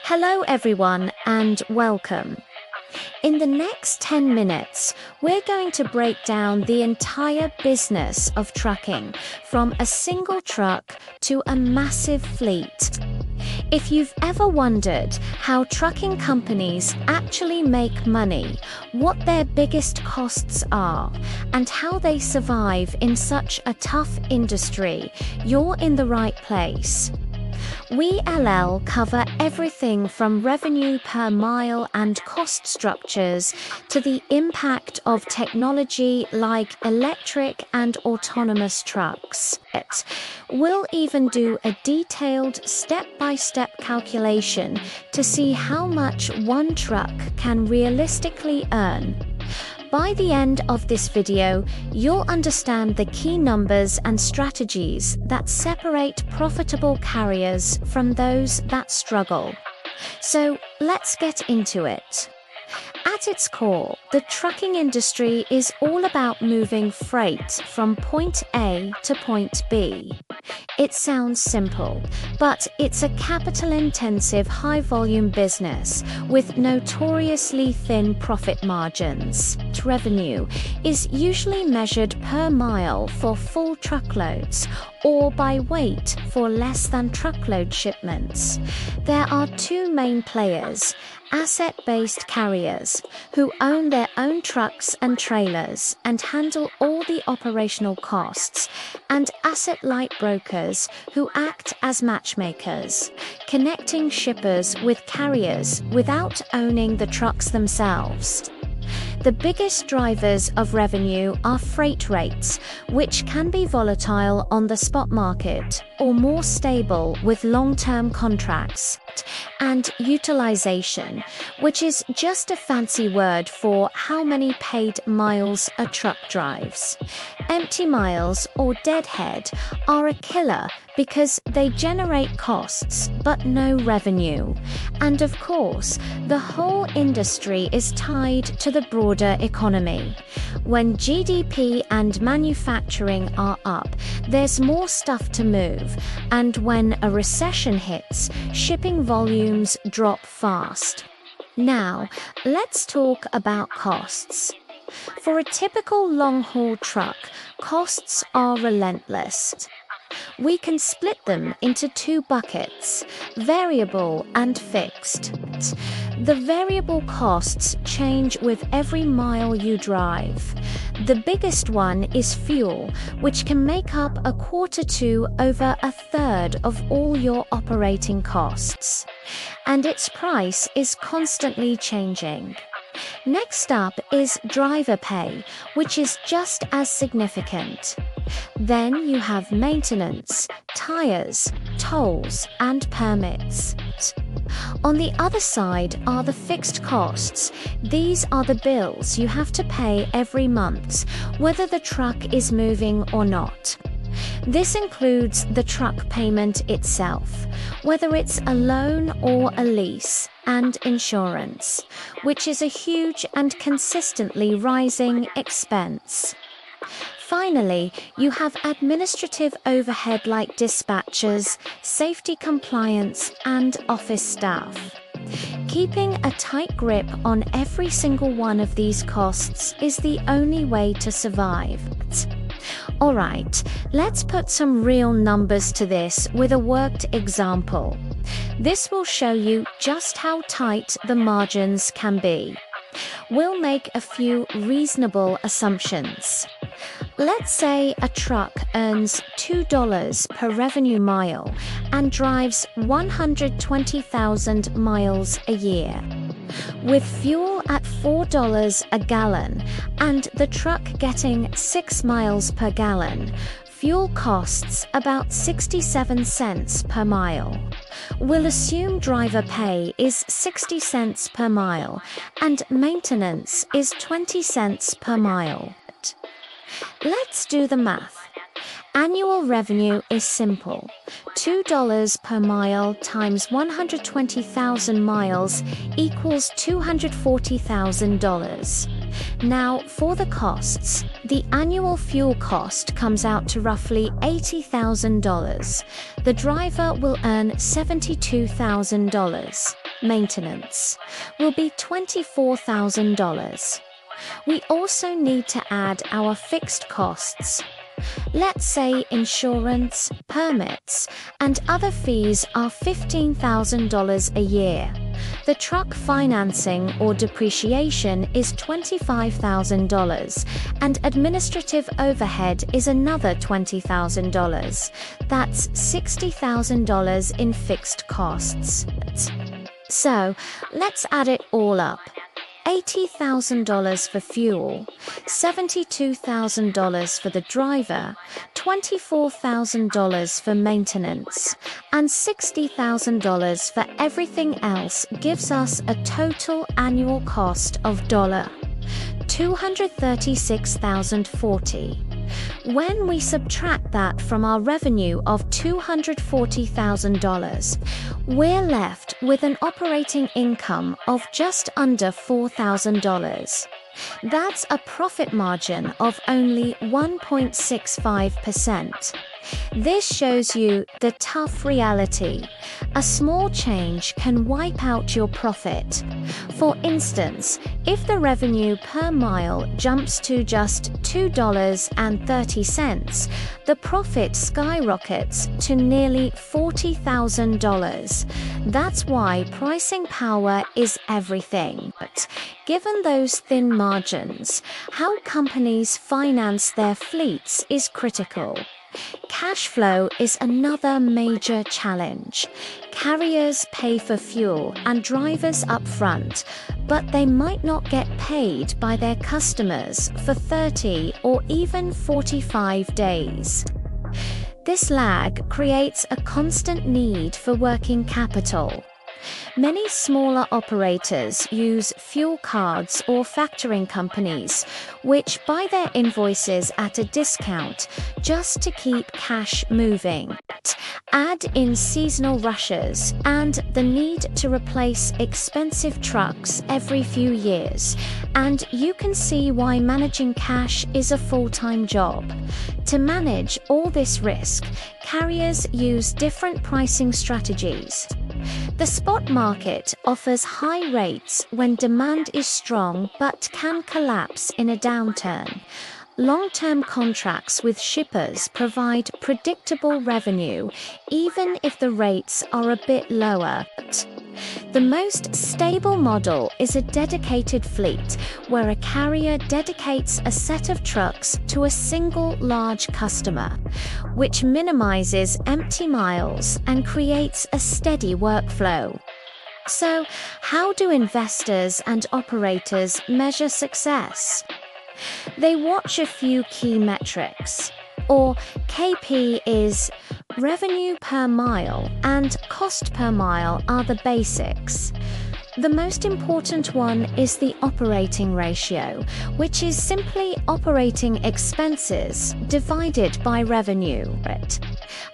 Hello everyone and welcome. In the next 10 minutes, we're going to break down the entire business of trucking, from a single truck to a massive fleet. If you've ever wondered how trucking companies actually make money, what their biggest costs are, and how they survive in such a tough industry, you're in the right place. We cover everything from revenue per mile and cost structures to the impact of technology like electric and autonomous trucks. We'll even do a detailed step-by-step calculation to see how much one truck can realistically earn. By the end of this video, you'll understand the key numbers and strategies that separate profitable carriers from those that struggle. So let's get into it. At its core, the trucking industry is all about moving freight from point A to point B. It sounds simple, but it's a capital-intensive, high-volume business with notoriously thin profit margins. Revenue is usually measured per mile for full truckloads or by weight for less than truckload shipments. There are two main players: asset-based carriers, who own their own trucks and trailers and handle all the operational costs, and asset-light brokers, who act as matchmakers, connecting shippers with carriers without owning the trucks themselves. The biggest drivers of revenue are freight rates, which can be volatile on the spot market or more stable with long-term contracts, and utilization, which is just a fancy word for how many paid miles a truck drives. Empty miles, or deadhead, are a killer because they generate costs but no revenue. And of course, the whole industry is tied to the broader economy. When GDP and manufacturing are up, there's more stuff to move, and when a recession hits, shipping volumes drop fast. Now, let's talk about costs. For a typical long-haul truck, costs are relentless. We can split them into two buckets: variable and fixed. The variable costs change with every mile you drive. The biggest one is fuel, which can make up a quarter to over a third of all your operating costs. And its price is constantly changing. Next up is driver pay, which is just as significant. Then you have maintenance, tires, tolls, and permits. On the other side are the fixed costs. These are the bills you have to pay every month, whether the truck is moving or not. This includes the truck payment itself, whether it's a loan or a lease, and insurance, which is a huge and consistently rising expense. Finally, you have administrative overhead like dispatchers, safety compliance, and office staff. Keeping a tight grip on every single one of these costs is the only way to survive. Alright, let's put some real numbers to this with a worked example. This will show you just how tight the margins can be. We'll make a few reasonable assumptions. Let's say a truck earns $2 per revenue mile and drives 120,000 miles a year. With fuel at $4 a gallon and the truck getting 6 miles per gallon, fuel costs about 67 cents per mile. We'll assume driver pay is 60 cents per mile and maintenance is 20 cents per mile. Let's do the math. Annual revenue is simple. $2 per mile times 120,000 miles equals $240,000. Now, for the costs, the annual fuel cost comes out to roughly $80,000. The driver will earn $72,000. maintenance, will be $24,000. We also need to add our fixed costs. Let's say insurance, permits, and other fees are $15,000 a year. The truck financing or depreciation is $25,000, and administrative overhead is another $20,000. That's $60,000 in fixed costs. So, let's add it all up. $80,000 for fuel, $72,000 for the driver, $24,000 for maintenance, and $60,000 for everything else gives us a total annual cost of $236,040. When we subtract that from our revenue of $240,000, we're left with an operating income of just under $4,000. That's a profit margin of only 1.65%. This shows you the tough reality. A small change can wipe out your profit. For instance, if the revenue per mile jumps to just $2.30, the profit skyrockets to nearly $40,000. That's why pricing power is everything. But given those thin margins, how companies finance their fleets is critical. Cash flow is another major challenge. Carriers pay for fuel and drivers up front, but they might not get paid by their customers for 30 or even 45 days. This lag creates a constant need for working capital. Many smaller operators use fuel cards or factoring companies, which buy their invoices at a discount just to keep cash moving. Add in seasonal rushes and the need to replace expensive trucks every few years, and you can see why managing cash is a full-time job. To manage all this risk, carriers use different pricing strategies. The spot market offers high rates when demand is strong but can collapse in a downturn. Long-term contracts with shippers provide predictable revenue, even if the rates are a bit lower. The most stable model is a dedicated fleet, where a carrier dedicates a set of trucks to a single large customer, which minimizes empty miles and creates a steady workflow. So, how do investors and operators measure success? They watch a few key metrics, or KP is revenue per mile and cost per mile are the basics. The most important one is the operating ratio, which is simply operating expenses divided by revenue.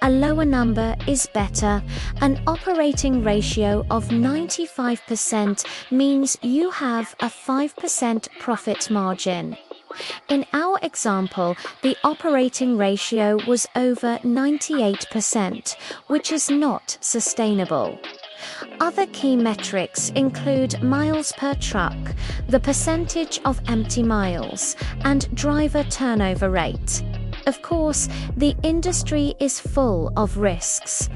A lower number is better. An operating ratio of 95% means you have a 5% profit margin. In our example, the operating ratio was over 98%, which is not sustainable. Other key metrics include miles per truck, the percentage of empty miles, and driver turnover rate. Of course, the industry is full of risks.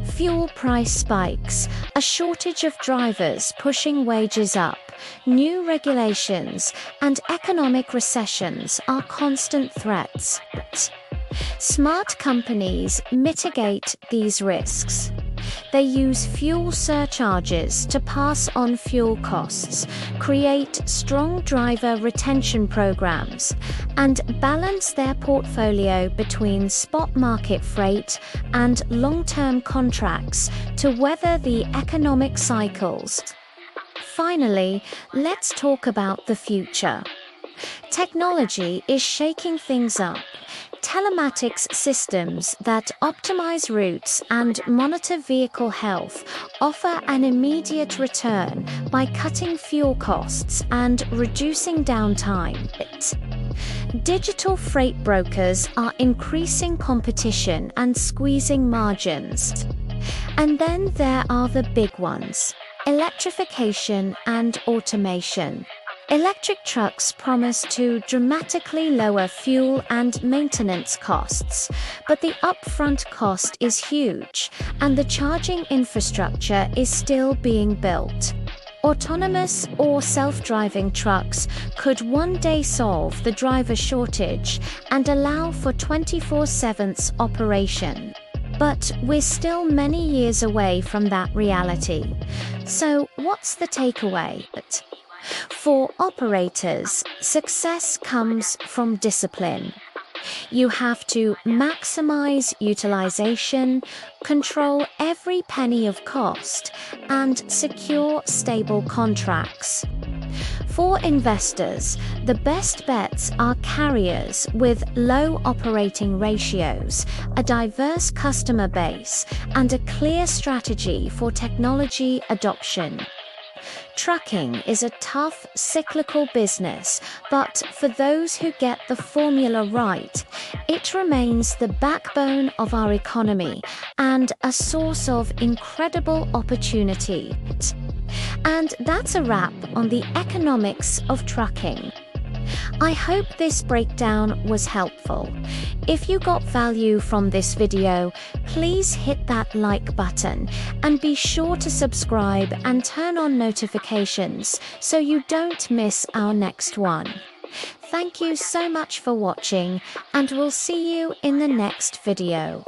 Fuel price spikes, a shortage of drivers pushing wages up, new regulations, and economic recessions are constant threats. Smart companies mitigate these risks. They use fuel surcharges to pass on fuel costs, create strong driver retention programs, and balance their portfolio between spot market freight and long-term contracts to weather the economic cycles. Finally, let's talk about the future. Technology is shaking things up. Telematics systems that optimize routes and monitor vehicle health offer an immediate return by cutting fuel costs and reducing downtime. Digital freight brokers are increasing competition and squeezing margins. And then there are the big ones. Electrification and automation. Electric trucks promise to dramatically lower fuel and maintenance costs, but the upfront cost is huge, and the charging infrastructure is still being built. Autonomous or self-driving trucks could one day solve the driver shortage and allow for 24/7 operation. But we're still many years away from that reality. So what's the takeaway? For operators, success comes from discipline. You have to maximize utilization, control every penny of cost, and secure stable contracts. For investors, the best bets are carriers with low operating ratios, a diverse customer base, and a clear strategy for technology adoption. Trucking is a tough, cyclical business, but for those who get the formula right, it remains the backbone of our economy and a source of incredible opportunity. And that's a wrap on the economics of trucking. I hope this breakdown was helpful. If you got value from this video, please hit that like button and be sure to subscribe and turn on notifications so you don't miss our next one. Thank you so much for watching, and we'll see you in the next video.